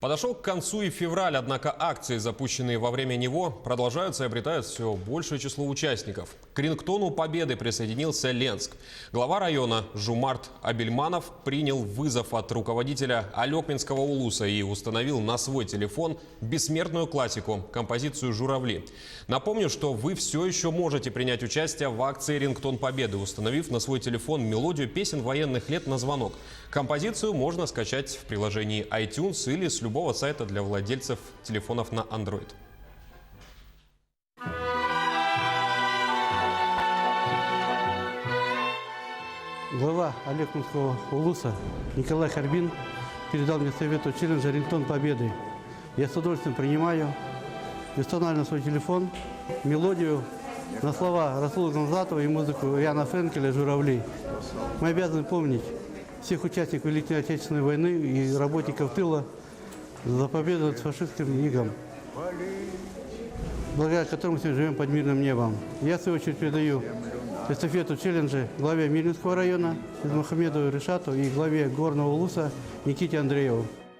Подошел к концу и февраль, однако акции, запущенные во время него, продолжаются и обретают все большее число участников. К рингтону победы присоединился Ленск. Глава района Жумарт Абельманов принял вызов от руководителя Алекминского улуса и установил на свой телефон бессмертную классику – композицию «Журавли». Напомню, что вы все еще можете принять участие в акции «Рингтон Победы», установив на свой телефон мелодию песен военных лет на звонок. Композицию можно скачать в приложении iTunes или с любого сайта для владельцев телефонов на Android. Глава Алекминского улуса Николай Харбин передал мне совету челленджа «Рингтон Победы». Я с удовольствием принимаю и устанавливаю на свой телефон мелодию на слова Расула Гамзатова и музыку Яна Френкеля «Журавли». Мы обязаны помнить всех участников Великой Отечественной войны и работников тыла за победу над фашистским игом, благодаря которому мы сегодня живем под мирным небом. Я, в свою очередь, передаю эстафету челленджа главе Мирнинского района Мухаммеду Решату и главе Горного улуса Никите Андрееву.